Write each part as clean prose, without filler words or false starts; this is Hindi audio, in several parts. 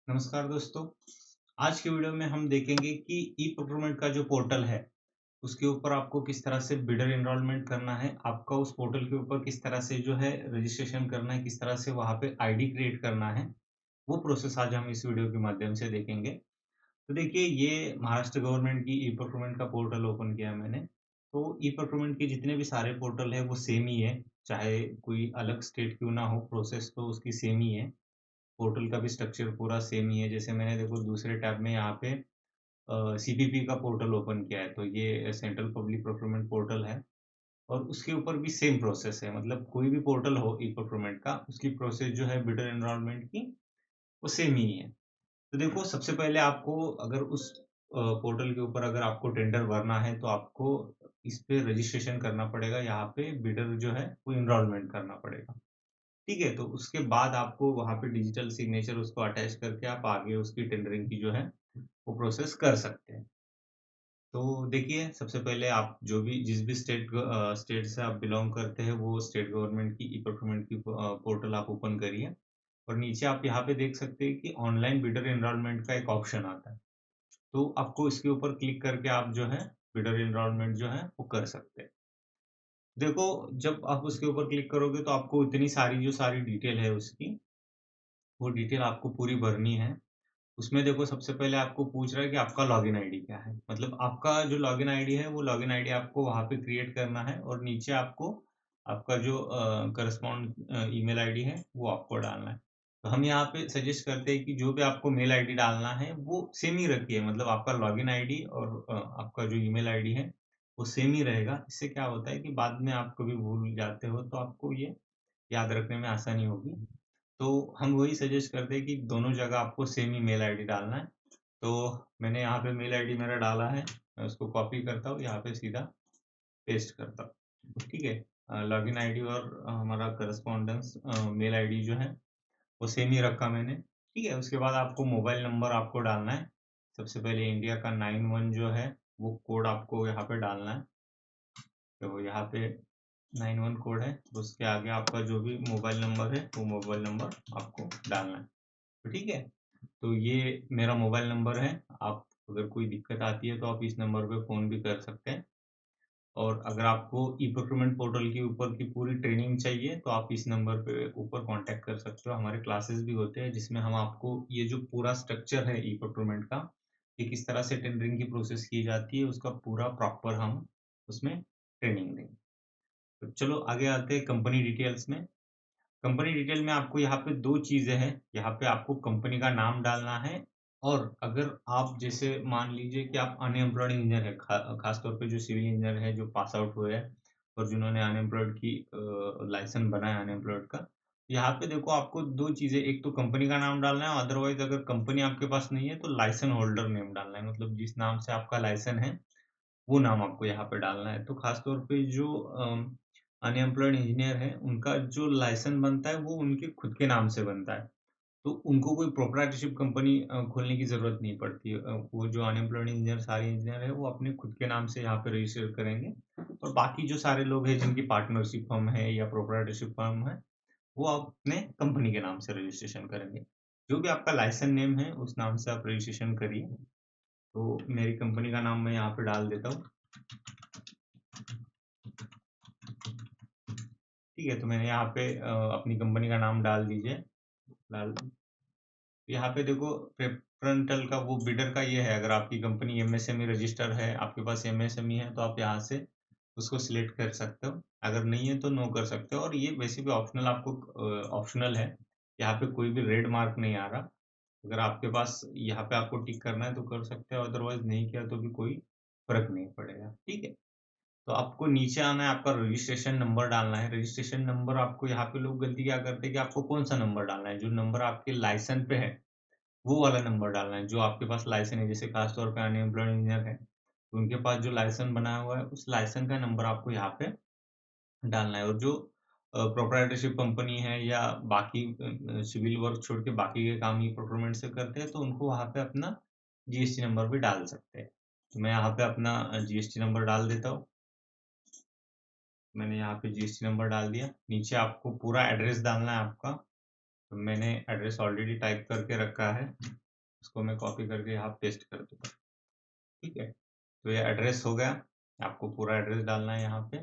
नमस्कार दोस्तों। आज की वीडियो में हम देखेंगे कि ई प्रोक्योरमेंट का जो पोर्टल है, उसके ऊपर आपको किस तरह से बिडर एनरोलमेंट करना है, आपका उस पोर्टल के ऊपर किस तरह से जो है रजिस्ट्रेशन करना है, किस तरह से वहाँ पे आईडी क्रिएट करना है, वो प्रोसेस आज हम इस वीडियो के माध्यम से देखेंगे। तो देखिए, ये महाराष्ट्र गवर्नमेंट की ई प्रोक्योरमेंट का पोर्टल ओपन किया मैंने। तो ई प्रोक्योरमेंट के जितने भी सारे पोर्टल है वो सेम ही है, चाहे कोई अलग स्टेट क्यों ना हो, प्रोसेस तो उसकी सेम ही है। पोर्टल का भी स्ट्रक्चर पूरा सेम ही है। जैसे मैंने देखो दूसरे टैब में यहाँ पे सीपीपी का पोर्टल ओपन किया है, तो ये सेंट्रल पब्लिक प्रोक्योरमेंट पोर्टल है और उसके ऊपर भी सेम प्रोसेस है। मतलब कोई भी पोर्टल हो ई प्रोक्योरमेंट का, उसकी प्रोसेस जो है बिडर एनरोलमेंट की, वो सेम ही है। तो देखो, सबसे पहले आपको अगर उस पोर्टल के ऊपर अगर आपको टेंडर भरना है, तो आपको इस पे रजिस्ट्रेशन करना पड़ेगा। यहाँ पे बिडर जो है वो एनरोलमेंट करना पड़ेगा। ठीक है, तो उसके बाद आपको वहाँ पे डिजिटल सिग्नेचर उसको अटैच करके आप आगे उसकी टेंडरिंग की जो है, वो प्रोसेस कर सकते हैं। तो देखिए, सबसे पहले आप जो भी जिस भी स्टेट से आप बिलॉन्ग करते हैं, वो स्टेट गवर्नमेंट की ई प्रोक्योरमेंट की पोर्टल आप ओपन करिए और नीचे आप यहाँ पे देख सकते हैं कि ऑनलाइन बिडर एनरोलमेंट का एक ऑप्शन आता है। तो आपको इसके ऊपर क्लिक करके आप जो है, बिडर एनरोलमेंट जो है, वो कर सकते हैं। देखो, जब आप उसके ऊपर क्लिक करोगे तो आपको इतनी सारी जो सारी डिटेल है उसकी, वो डिटेल आपको पूरी भरनी है। उसमें देखो, सबसे पहले आपको पूछ रहा है कि आपका लॉगिन आईडी क्या है? मतलब आपका जो लॉगिन आईडी है, वो लॉगिन आईडी आपको वहाँ पे क्रिएट करना है और नीचे आपको आपका जो ईमेल आईडी है, वो आपको डालना है। तो हम यहाँ पे सजेस्ट करते हैं कि जो भी आपको मेल आईडी डालना है, वो सेम ही रखिए। मतलब आपका लॉगिन आईडी और आपका जो ईमेल आईडी है, वो सेम ही रहेगा। इससे क्या होता है कि बाद में आप कभी भूल जाते हो, तो आपको ये याद रखने में आसानी होगी। तो हम वही सजेस्ट करते हैं कि दोनों जगह आपको सेम ही मेल आईडी डालना है। तो मैंने यहाँ पे मेल आईडी मेरा डाला है, मैं उसको कॉपी करता हूँ, यहाँ पे सीधा पेस्ट करता हूँ। ठीक है? लॉगिन आईडी और हमारा करस्पॉन्डेंस मेल आईडी जो है, वो सेम ही रखा मैंने। ठीक है? उसके बाद आपको मोबाइल नंबर आपको डालना है। सबसे पहले इंडिया का 91 जो है, वो कोड आपको यहाँ पे डालना है। तो यहाँ पे 91 कोड है, तो उसके आगे आपका जो भी मोबाइल नंबर है, वो मोबाइल नंबर आपको डालना है। तो ठीक है? तो ये मेरा मोबाइल नंबर है। आप अगर कोई दिक्कत आती है, तो आप इस नंबर पे फ़ोन भी कर सकते हैं और अगर आपको ई प्रोक्योरमेंट पोर्टल के ऊपर की पूरी ट्रेनिंग चाहिए, तो आप इस नंबर पे ऊपर कॉन्टैक्ट कर सकते हो। हमारे क्लासेस भी होते हैं, जिसमें हम आपको ये जो पूरा स्ट्रक्चर है ई प्रोक्योरमेंट का, कि किस तरह से टेंडरिंग की प्रोसेस की जाती है, उसका पूरा प्रॉपर हम उसमें ट्रेनिंग देंगे। तो चलो आगे आते हैं कंपनी डिटेल्स में। कंपनी डिटेल में आपको यहाँ पे 2 चीज़ें हैं। यहाँ पे आपको कंपनी का नाम डालना है और अगर आप जैसे मान लीजिए कि आप अनएम्प्लॉयड इंजीनियर हैं, खास तौर पे जो सिविल इंजीनियर हैं, जो पास आउट हुए हैं और जिन्होंने अनएम्प्लॉयड की लाइसेंस बना है अनएम्प्लॉयड का। यहाँ पे देखो, आपको 2 चीज़ें, एक तो कंपनी का नाम डालना है, अदरवाइज़ अगर कंपनी आपके पास नहीं है, तो लाइसेंस होल्डर नेम डालना है। मतलब जिस नाम से आपका लाइसेंस है, वो नाम आपको यहाँ पे डालना है। तो खास तौर पे जो अनएम्प्लॉयड इंजीनियर हैं, उनका जो लाइसेंस बनता है, वो उनके खुद के नाम से बनता है। तो उनको कोई प्रोप्राइटरशिप कंपनी खोलने की ज़रूरत नहीं पड़ती है। वो जो अनएम्प्लॉयड इंजीनियर सारे इंजीनियर हैं, वो अपने खुद के नाम से यहाँ पे रजिस्टर करेंगे और बाकी जो सारे लोग हैं, जिनकी पार्टनरशिप फर्म है या प्रोप्राइटरशिप फर्म है, वो अपने कंपनी के नाम से रजिस्ट्रेशन करेंगे। जो भी आपका लाइसेंस नेम है, उस नाम से आप रजिस्ट्रेशन करिए। तो मेरी कंपनी का नाम मैं यहाँ पे डाल देता हूँ। ठीक है, तो मैंने यहाँ पे अपनी कंपनी का नाम डाल दीजिए। डाल यहाँ पे देखो, प्रेफ़रेंटल का वो बिडर का ये है, अगर आपकी कंपनी एमएसएमई रजिस्टर है, आपके पास एमएसएमई है, तो आप यहाँ से उसको सिलेक्ट कर सकते हो। अगर नहीं है, तो नो कर सकते हो और ये वैसे भी ऑप्शनल है। यहाँ पे कोई भी रेड मार्क नहीं आ रहा। अगर आपके पास यहाँ पे आपको टिक करना है, तो कर सकते हो, अदरवाइज़ नहीं किया तो भी कोई फ़र्क नहीं पड़ेगा। ठीक है? तो आपको नीचे आना है, आपका रजिस्ट्रेशन नंबर डालना है। रजिस्ट्रेशन नंबर आपको, यहाँ पे लोग गलती क्या करते हैं कि आपको कौन-सा नंबर डालना है, जो नंबर आपके लाइसेंस पे है, वो वाला नंबर डालना है। जो आपके पास लाइसेंस है, जैसे खास तौर पे अनएम्प्लॉयड इंजीनियर है, तो उनके पास जो लाइसेंस बनाया हुआ है, उस लाइसेंस का नंबर आपको यहाँ पे डालना है और जो प्रोप्राइटरशिप कंपनी है या बाकी सिविल वर्क छोड़ के बाकी के काम ये प्रोक्योरमेंट से करते हैं, तो उनको वहाँ पे अपना जीएसटी नंबर भी डाल सकते हैं। तो मैं यहाँ पे अपना जीएसटी नंबर डाल देता हूँ। मैंने यहाँ पे जीएसटी नंबर डाल दिया। नीचे आपको पूरा एड्रेस डालना है आपका। तो मैंने एड्रेस ऑलरेडी टाइप करके रखा है। उसको मैं कॉपी करके यहाँ पेस्ट कर दूंगा। ठीक है, तो ये एड्रेस हो गया, आपको पूरा एड्रेस डालना है यहाँ पे।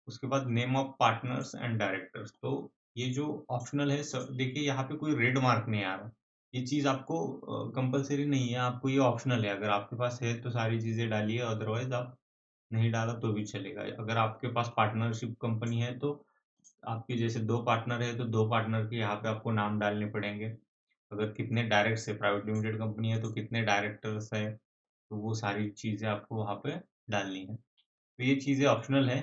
उसके बाद name of partners and directors, तो ये जो ऑप्शनल है देखिए यहाँ पे कोई रेड मार्क नहीं आ रहा, ये चीज आपको कंपलसरी नहीं है, आपको ये ऑप्शनल है। अगर आपके पास है तो सारी चीजें डालिए, अदरवाइज आप नहीं डाला तो भी चलेगा। अगर आपके पास पार्टनरशिप कंपनी है तो आपके जैसे 2 पार्टनर है तो 2 पार्टनर के यहाँ पे आपको नाम डालने पड़ेंगे। अगर कितने डायरेक्ट्स है, प्राइवेट लिमिटेड कंपनी है तो कितने डायरेक्टर्स है, तो वो सारी चीज़ें आपको वहाँ पे डालनी है। तो ये चीज़ें ऑप्शनल है,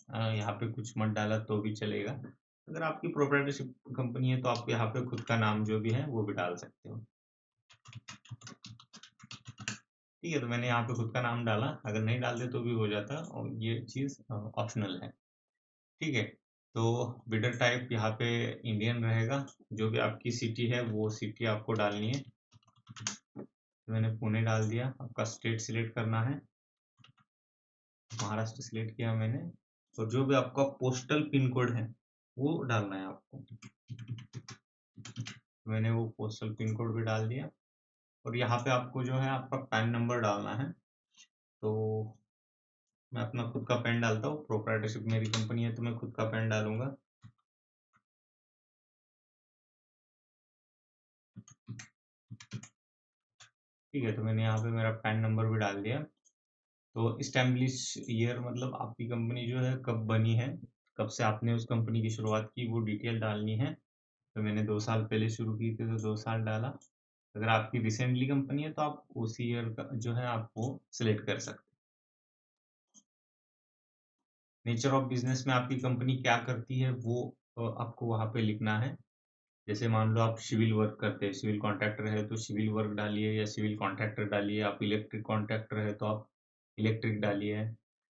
यहाँ पे कुछ मत डाला तो भी चलेगा। अगर आपकी प्रोप्राइटरशिप कंपनी है तो आप यहाँ पे खुद का नाम जो भी है वो भी डाल सकते हो। ठीक है, तो मैंने यहाँ पे खुद का नाम डाला, अगर नहीं डालते तो भी हो जाता, और ये चीज़ ऑप्शनल है। ठीक है, तो बिडर टाइप यहाँ पे इंडियन रहेगा, जो भी आपकी सिटी है वो सिटी आपको डालनी है। तो मैंने पुणे डाल दिया। आपका स्टेट सिलेक्ट करना है, महाराष्ट्र सिलेक्ट किया मैंने, और जो भी आपका पोस्टल पिन कोड है वो डालना है आपको। मैंने वो पोस्टल पिन कोड भी डाल दिया, और यहाँ पे आपको जो है आपका पैन नंबर डालना है। तो मैं अपना खुद का पैन डालता हूँ, प्रोप्राइटरशिप मेरी कंपनी है तो मैं खुद का पैन डालूंगा। ठीक है, तो मैंने यहाँ पे मेरा पैन नंबर भी डाल दिया। तो इस्टेब्लिश ईयर मतलब आपकी कंपनी जो है कब बनी है, कब से आपने उस कंपनी की शुरुआत की, वो डिटेल डालनी है। तो मैंने 2 साल पहले शुरू की थी तो 2 साल डाला। अगर आपकी रिसेंटली कंपनी है तो आप उसी ईयर का जो है आप वो सिलेक्ट कर सकते हैं। नेचर ऑफ बिजनेस में आपकी कंपनी क्या करती है वो आपको वहाँ पे लिखना है। जैसे मान लो आप सिविल वर्क करते हैं, सिविल कॉन्ट्रैक्टर है तो सिविल वर्क डालिए या सिविल कॉन्ट्रैक्टर डालिए। आप इलेक्ट्रिक कॉन्ट्रैक्टर है तो आप इलेक्ट्रिक डालिए।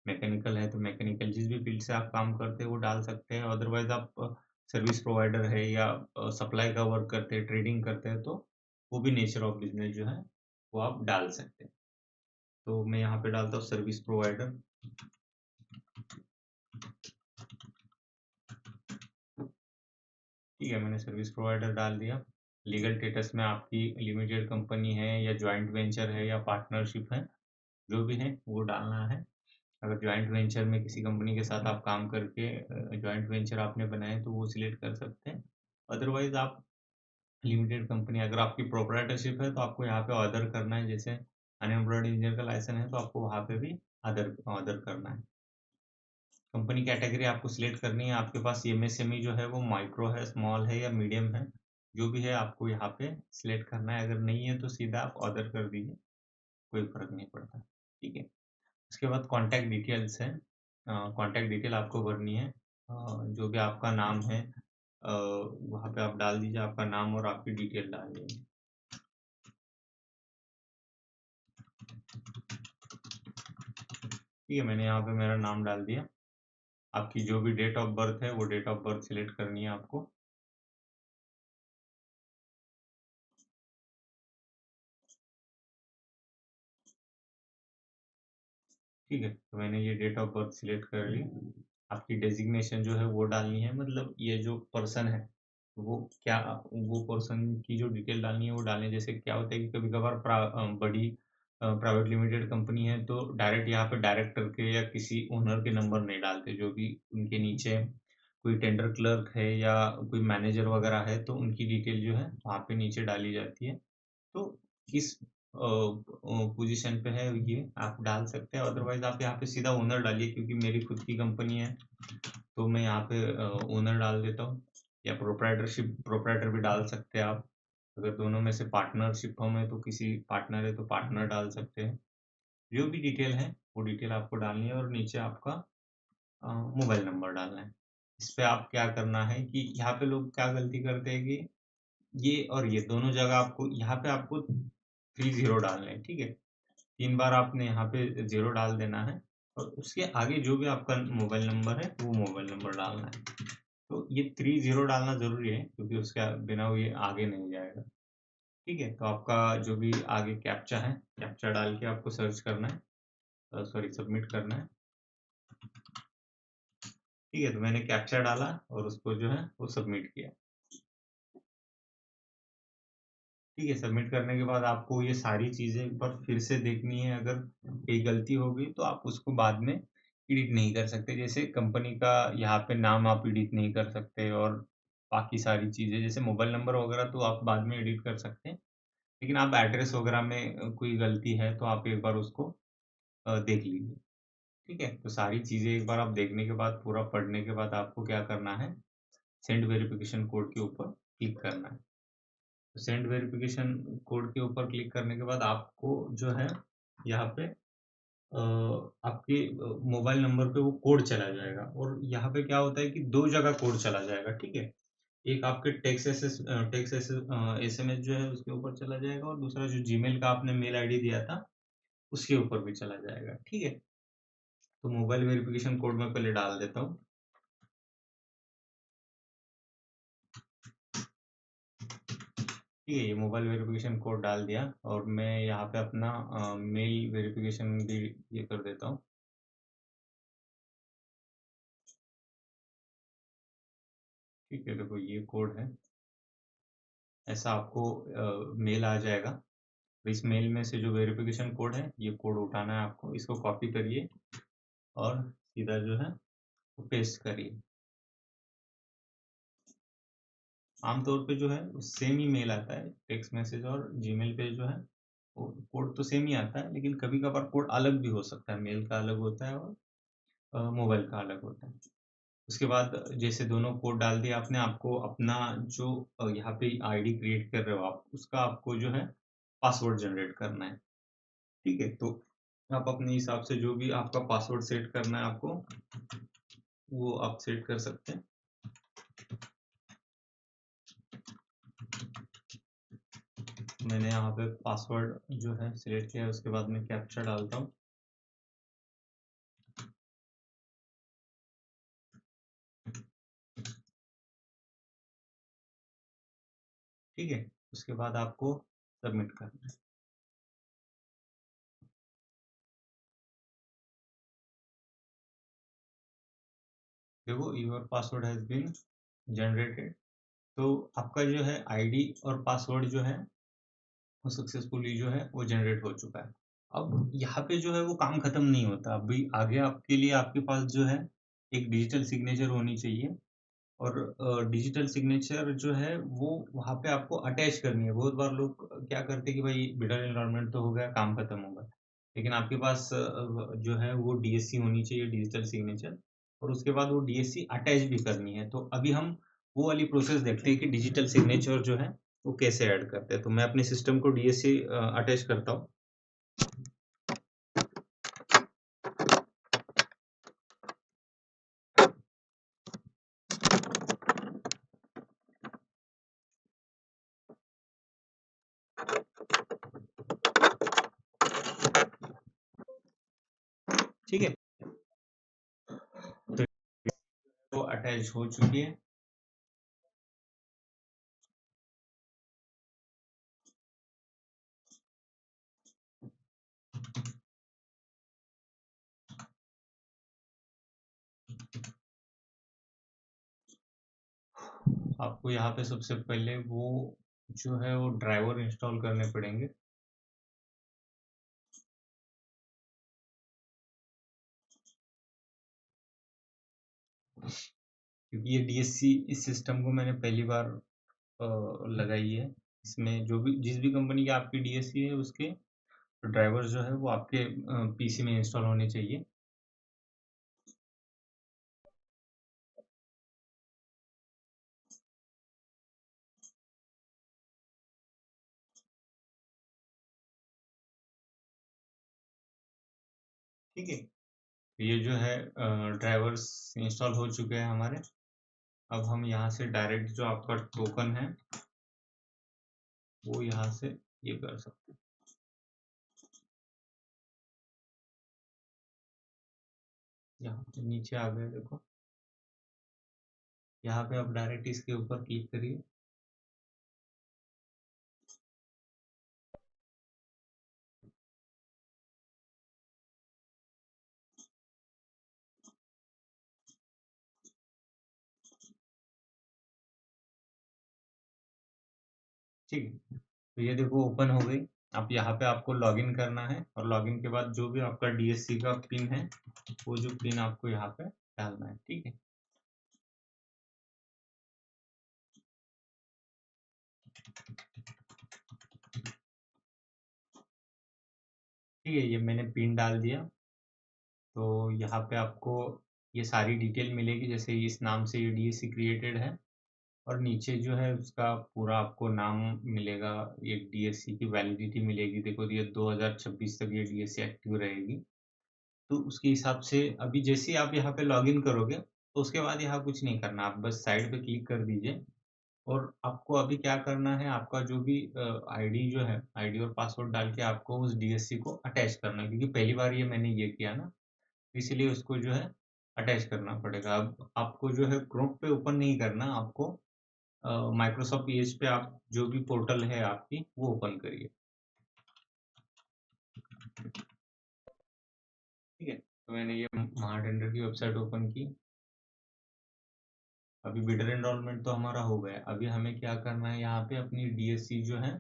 मैकेनिकल है तो मैकेनिकल, जिस भी फील्ड से आप काम करते हैं वो डाल सकते हैं। अदरवाइज आप सर्विस प्रोवाइडर है या सप्लाई का वर्क करते हैं, ट्रेडिंग करते हैं, तो वो भी नेचर ऑफ बिजनेस जो है वो आप डाल सकते हैं। तो मैं यहाँ पे डालता हूँ सर्विस प्रोवाइडर। ठीक है, मैंने सर्विस प्रोवाइडर डाल दिया। लीगल स्टेटस में आपकी लिमिटेड कंपनी है या जॉइंट वेंचर है या पार्टनरशिप है, जो भी है वो डालना है। अगर जॉइंट वेंचर में किसी कंपनी के साथ आप काम करके जॉइंट वेंचर आपने बनाए तो वो सिलेक्ट कर सकते हैं। अदरवाइज आप लिमिटेड कंपनी, अगर आपकी प्रोप्राइटरशिप है तो आपको यहाँ पे अदर करना है। जैसे अनएम्प्लॉयड इंजीनियर का लाइसेंस है तो आपको वहाँ पे भी अदर अदर करना है। कंपनी कैटेगरी आपको सिलेक्ट करनी है। आपके पास एमएसएमई जो है वो माइक्रो है, स्मॉल है या मीडियम है, जो भी है आपको यहाँ पे सिलेक्ट करना है। अगर नहीं है तो सीधा आप अदर कर दीजिए, कोई फर्क नहीं पड़ता। ठीक है, उसके बाद कॉन्टैक्ट डिटेल्स है। कॉन्टैक्ट डिटेल आपको भरनी है। जो भी आपका नाम है वहाँ पे आप डाल दीजिए, आपका नाम और आपकी डिटेल डाल दीजिए। ठीक है, मैंने यहाँ पे मेरा नाम डाल दिया। आपकी जो भी डेट ऑफ बर्थ है वो डेट ऑफ बर्थ सिलेक्ट करनी है आपको। ठीक है, तो मैंने ये डेट ऑफ बर्थ सिलेक्ट कर ली। आपकी डेजिग्नेशन जो है वो डालनी है, मतलब ये जो पर्सन है वो क्या, वो पर्सन की जो डिटेल डालनी है वो डालनी है। जैसे क्या होता है कि कभी कभार बड़ी प्राइवेट लिमिटेड कंपनी है तो डायरेक्ट यहाँ पे डायरेक्टर के या किसी ओनर के नंबर नहीं डालते, जो भी उनके नीचे कोई टेंडर क्लर्क है या कोई मैनेजर वगैरह है तो उनकी डिटेल जो है वहाँ पे नीचे डाली जाती है। तो किस पोजीशन पे है ये आप डाल सकते हैं। अदरवाइज आप यहाँ पे सीधा ओनर डालिए, क्योंकि मेरी खुद की कंपनी है तो मैं यहाँ पे ओनर डाल देता हूँ। या प्रोप्राइटर भी डाल सकते हैं आप। अगर दोनों में से पार्टनरशिप फर्म है तो किसी पार्टनर है तो पार्टनर डाल सकते हैं। जो भी डिटेल है वो डिटेल आपको डालनी है, और नीचे आपका मोबाइल नंबर डालना है। इस पे आप क्या करना है कि यहाँ पे लोग क्या गलती करते हैं कि ये और ये दोनों जगह आपको यहाँ पे आपको 30 डालने हैं। ठीक है, 3 बार आपने यहाँ पे 0 डाल देना है, और उसके आगे जो भी आपका मोबाइल नंबर है वो मोबाइल नंबर डालना है। तो ये 30 डालना जरूरी है, क्योंकि उसके बिना वो ये आगे नहीं जाएगा। ठीक है, तो आपका जो भी आगे कैप्चा है, कैप्चा डाल के आपको सर्च करना है, सॉरी सबमिट करना है। ठीक है, तो मैंने कैप्चा डाला और उसको जो है वो सबमिट किया। ठीक है, सबमिट करने के बाद आपको ये सारी चीज़ें एक बार फिर से देखनी है, अगर कोई गलती हो गई तो आप उसको बाद में एडिट नहीं कर सकते। जैसे कंपनी का यहाँ पे नाम आप एडिट नहीं कर सकते और बाकी सारी चीज़ें जैसे मोबाइल नंबर वगैरह तो आप बाद में एडिट कर सकते हैं। लेकिन आप एड्रेस वगैरह में कोई गलती है तो आप एक बार उसको देख लीजिए। ठीक है? तो सारी चीज़ें एक बार आप देखने के बाद, पूरा पढ़ने के बाद आपको क्या करना है, सेंड वेरिफिकेशन कोड के ऊपर क्लिक करना है। तो सेंड वेरिफिकेशन कोड के ऊपर क्लिक करने के बाद आपको जो है यहाँ पे आपके मोबाइल नंबर पे वो कोड चला जाएगा और यहाँ पे क्या होता है कि 2 जगह कोड चला जाएगा, ठीक है? एक आपके एसएमएस जो है उसके ऊपर चला जाएगा और दूसरा जो जीमेल का आपने मेल आईडी दिया था, उसके ऊपर भी चला जाएगा, ठीक है? तो मोबाइल वेरिफिकेशन कोड मैं पहले डाल देता हूँ। ठीक है, ये मोबाइल वेरिफिकेशन कोड डाल दिया और मैं यहाँ पे अपना मेल वेरिफिकेशन भी ये कर देता हूँ। ठीक है, देखो ये कोड है। ऐसा आपको मेल आ जाएगा। तो इस मेल में से जो वेरिफिकेशन कोड है, ये कोड उठाना है आपको। इसको कॉपी करिए और सीधा जो है वो पेस्ट करिए। आमतौर पे जो है सेम ही मेल आता है, टेक्स्ट मैसेज और जीमेल पे जो है वो कोड तो सेम ही आता है, लेकिन कभी-कभार कोड अलग भी हो सकता है। मेल का अलग होता है और मोबाइल का अलग होता है। उसके बाद जैसे दोनों कोड डाल दिया आपने, आपको अपना जो यहाँ पे आईडी क्रिएट कर रहे हो आप, उसका आपको जो है पासवर्ड जनरेट करना है। ठीक है? तो आप अपने हिसाब से जो भी आपका पासवर्ड सेट करना है आपको, वो आप सेट कर सकते हैं। मैंने यहाँ पे पासवर्ड जो है सिलेक्ट किया है, उसके बाद मैं कैप्चा डालता हूँ। ठीक है? उसके बाद आपको सबमिट करना है। देखो your password has been generated. तो आपका जो है आईडी और पासवर्ड जो है वो सक्सेसफुली जो है वो जनरेट हो चुका है। अब यहाँ पे जो है वो काम खत्म नहीं होता। अभी आगे आपके लिए आपके पास जो है एक डिजिटल सिग्नेचर होनी चाहिए और डिजिटल सिग्नेचर जो है वो वहाँ पे आपको अटैच करनी है। बहुत बार लोग क्या करते हैं कि भाई बिडर एनवायरनमेंट तो हो गया, काम खत्म हो गया। लेकिन आपके पास जो है वो डीएससी होनी चाहिए, डिजिटल सिग्नेचर, और उसके बाद वो डीएससी अटैच भी करनी है। तो अभी हम वो वाली प्रोसेस देखते हैं कि डिजिटल सिग्नेचर जो है वो कैसे ऐड करते हैं। तो मैं अपने सिस्टम को डीएससी अटैच करता हूँ। ठीक है? तो वो अटैच हो चुकी है। आपको यहाँ पे सबसे पहले वो जो है वो ड्राइवर इंस्टॉल करने पड़ेंगे। क्योंकि ये डीएससी इस सिस्टम को मैंने पहली बार लगाई है। इसमें जो भी जिस भी कंपनी की आपकी डीएससी है उसके ड्राइवर जो है वो आपके पीसी में इंस्टॉल होने चाहिए। ठीक है? तो ये जो है ड्राइवर्स इंस्टॉल हो चुके हैं हमारे। अब हम यहाँ से डायरेक्ट जो आपका टोकन है वो यहाँ से ये कर सकते हैं। यहाँ पे नीचे आ गए देखो। यहाँ पे आप डायरेक्ट इसके ऊपर क्लिक करिए। ठीक है? तो ये देखो ओपन हो गई। अब यहाँ पे आपको लॉगिन करना है और लॉगिन के बाद जो भी आपका डीएससी का पिन है वो जो पिन आपको यहाँ पे डालना है। ठीक है, ठीक है, ये मैंने पिन डाल दिया। तो यहाँ पे आपको ये सारी डिटेल मिलेगी, जैसे इस नाम से ये डीएससी क्रिएटेड है और नीचे जो है उसका पूरा आपको नाम मिलेगा, ये डीएससी की वैलिडिटी मिलेगी। देखो ये 2026 तक ये डीएससी एक्टिव रहेगी। तो उसके हिसाब से अभी जैसे ही आप यहाँ पे लॉगिन करोगे तो उसके बाद यहाँ कुछ नहीं करना, आप बस साइड पे क्लिक कर दीजिए और आपको अभी क्या करना है, आपका जो भी आईडी जो है, आईडी और पासवर्ड डाल के आपको उस डीएससी को अटैच करना है, क्योंकि पहली बार ये मैंने ये किया ना, इसीलिए उसको जो है अटैच करना पड़ेगा। अब आपको जो है क्रोम पे ओपन नहीं करना, आपको माइक्रोसॉफ्ट एज पे आप जो भी पोर्टल है आपकी वो ओपन करिए। ठीक है, तो मैंने ये महाटेंडर की वेबसाइट ओपन की। अभी बिडर एनरोलमेंट तो हमारा हो गया, अभी हमें क्या करना है, यहाँ पे अपनी डीएससी जो है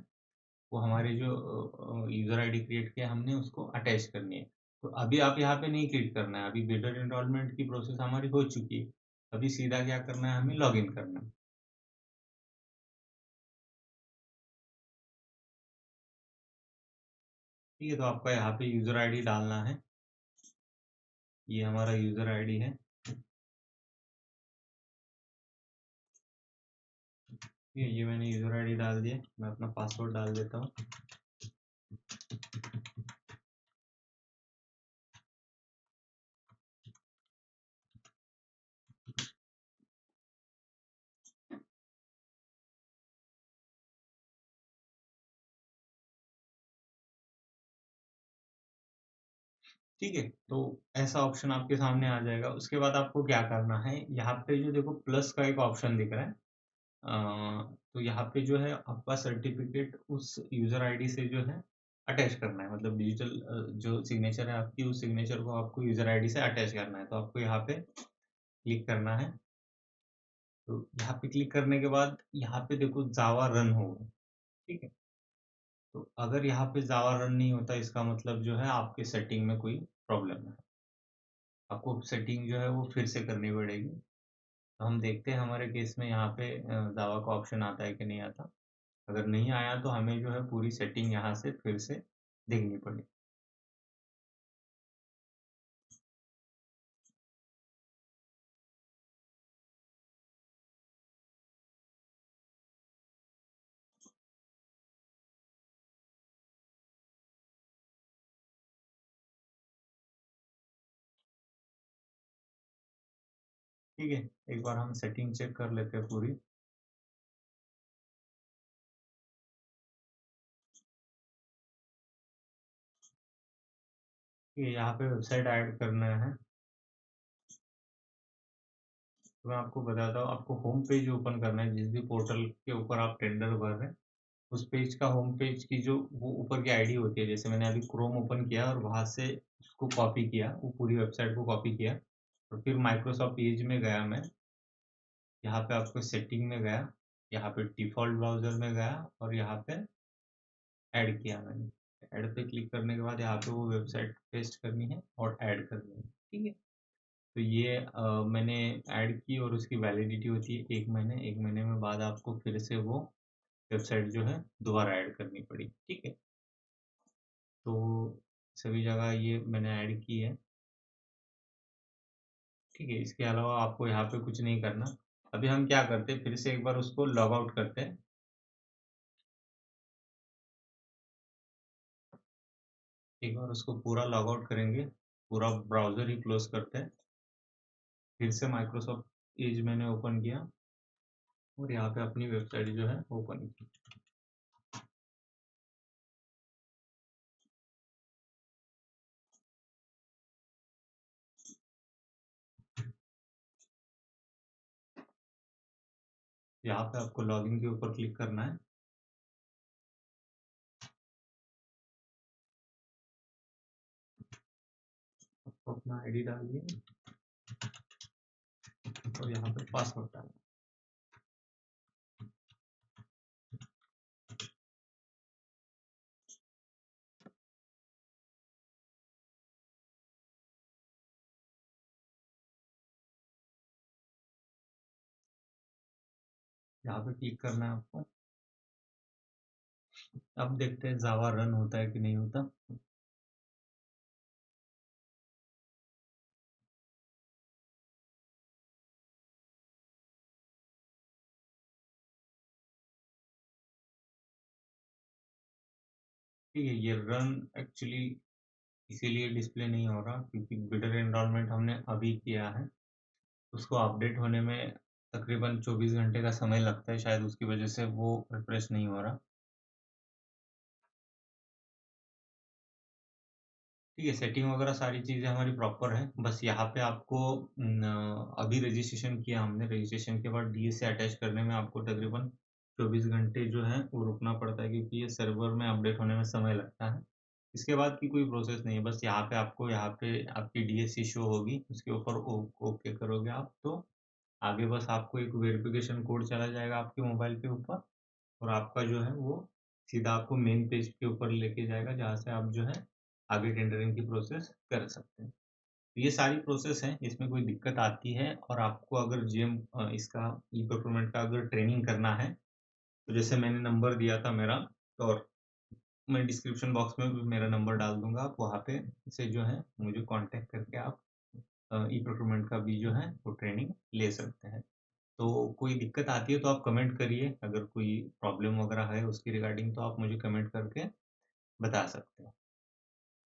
वो हमारे जो यूजर आईडी क्रिएट किया हमने उसको अटैच करनी है। तो अभी आप यहाँ पे नहीं क्लिक करना है, अभी बिडर एनरोलमेंट की प्रोसेस हमारी हो चुकी है। अभी सीधा क्या करना है, हमें लॉगिन करना है। ठीक है, तो आपका यहाँ पे यूजर आईडी डालना है। ये हमारा यूजर आईडी है। ठीक है, ये मैंने यूजर आईडी डाल दिया, मैं अपना पासवर्ड डाल देता हूँ। ठीक है, तो ऐसा ऑप्शन आपके सामने आ जाएगा। उसके बाद आपको क्या करना है, यहाँ पे जो देखो प्लस का एक ऑप्शन दिख रहा है, तो यहाँ पे जो है आपका सर्टिफिकेट उस यूजर आईडी से जो है अटैच करना है, मतलब डिजिटल जो सिग्नेचर है आपकी, उस सिग्नेचर को आपको यूजर आईडी से अटैच करना है। तो आपको यहाँ पे क्लिक करना है। तो यहाँ पे क्लिक करने के बाद यहाँ पे देखो जावा रन होगा। ठीक है, तो अगर यहाँ पे जावा रन नहीं होता, इसका मतलब जो है आपके सेटिंग में कोई प्रॉब्लम है, आपको सेटिंग जो है वो फिर से करनी पड़ेगी। तो हम देखते हैं हमारे केस में यहाँ पे जावा का ऑप्शन आता है कि नहीं आता। अगर नहीं आया तो हमें जो है पूरी सेटिंग यहाँ से फिर से देखनी पड़ेगी। ठीक है, एक बार हम सेटिंग चेक कर लेते हैं पूरी। ठीक है, यहाँ पे वेबसाइट ऐड करना है। तो मैं आपको बताता हूँ, आपको होम पेज ओपन करना है, जिस भी पोर्टल के ऊपर आप टेंडर भर रहे हैं उस पेज का होम पेज की जो वो ऊपर की आईडी होती है, जैसे मैंने अभी क्रोम ओपन किया और वहां से उसको कॉपी किया, वो पूरी वेबसाइट को कॉपी किया, और फिर माइक्रोसॉफ्ट एज में गया मैं, यहाँ पे आपको सेटिंग में गया, यहाँ पे डिफॉल्ट ब्राउजर में गया और यहाँ पे ऐड किया मैंने। ऐड पे क्लिक करने के बाद यहाँ पे वो वेबसाइट पेस्ट करनी है और ऐड करनी है। ठीक है, तो ये मैंने ऐड की और उसकी वैलिडिटी होती है 1 महीने। 1 महीने में बाद आपको फिर से वो वेबसाइट जो है दोबारा ऐड करनी पड़ी। ठीक है, तो सभी जगह ये मैंने ऐड की है। ठीक है, इसके अलावा आपको यहाँ पे कुछ नहीं करना। अभी हम क्या करते हैं, फिर से एक बार उसको लॉग आउट करते हैं। एक बार उसको पूरा लॉग आउट करेंगे, पूरा ब्राउजर ही क्लोज करते हैं। फिर से माइक्रोसॉफ्ट एज मैंने ओपन किया और यहाँ पे अपनी वेबसाइट जो है ओपन की। यहाँ पे आपको लॉगिन के ऊपर क्लिक करना है। आपको अपना आईडी डालिए और यहाँ पे पासवर्ड डालिए। यहाँ पे क्लिक करना है आपको। अब देखते हैं जावा रन होता है कि नहीं होता। ठीक है, ये रन एक्चुअली इसीलिए डिस्प्ले नहीं हो रहा क्योंकि बिल्डर एनरोलमेंट हमने अभी किया है। उसको अपडेट होने में तकरीबन 24 घंटे का समय लगता है, शायद उसकी वजह से वो रिफ्रेश नहीं हो रहा। ठीक है, सेटिंग वगैरह सारी चीज़ें हमारी प्रॉपर है। बस यहाँ पे आपको अभी रजिस्ट्रेशन किया हमने, रजिस्ट्रेशन के बाद डीएस से अटैच करने में आपको तकरीबन 24 घंटे जो है वो रुकना पड़ता है क्योंकि ये सर्वर में अपडेट होने में समय लगता है। इसके बाद की कोई प्रोसेस नहीं है, बस यहाँ पे आपको यहाँ पे आपकी डीएससी शो होगी, उसके ऊपर ओके करोगे आप तो आगे बस आपको एक वेरिफिकेशन कोड चला जाएगा आपके मोबाइल के ऊपर और आपका जो है वो सीधा आपको मेन पेज के ऊपर लेके जाएगा जहाँ से आप जो है आगे टेंडरिंग की प्रोसेस कर सकते हैं। तो ये सारी प्रोसेस है, इसमें कोई दिक्कत आती है और आपको अगर जेम इसका ई प्रोक्योरमेंट का अगर ट्रेनिंग करना है तो जैसे मैंने नंबर दिया था मेरा और मैं डिस्क्रिप्शन बॉक्स में भी मेरा नंबर डाल दूंगा, आप वहाँ पे से जो है मुझे कांटेक्ट करके आप ई प्रोक्योरमेंट का भी जो है वो ट्रेनिंग ले सकते हैं। तो कोई दिक्कत आती है तो आप कमेंट करिए, अगर कोई प्रॉब्लम वगैरह है उसकी रिगार्डिंग तो आप मुझे कमेंट करके बता सकते हैं।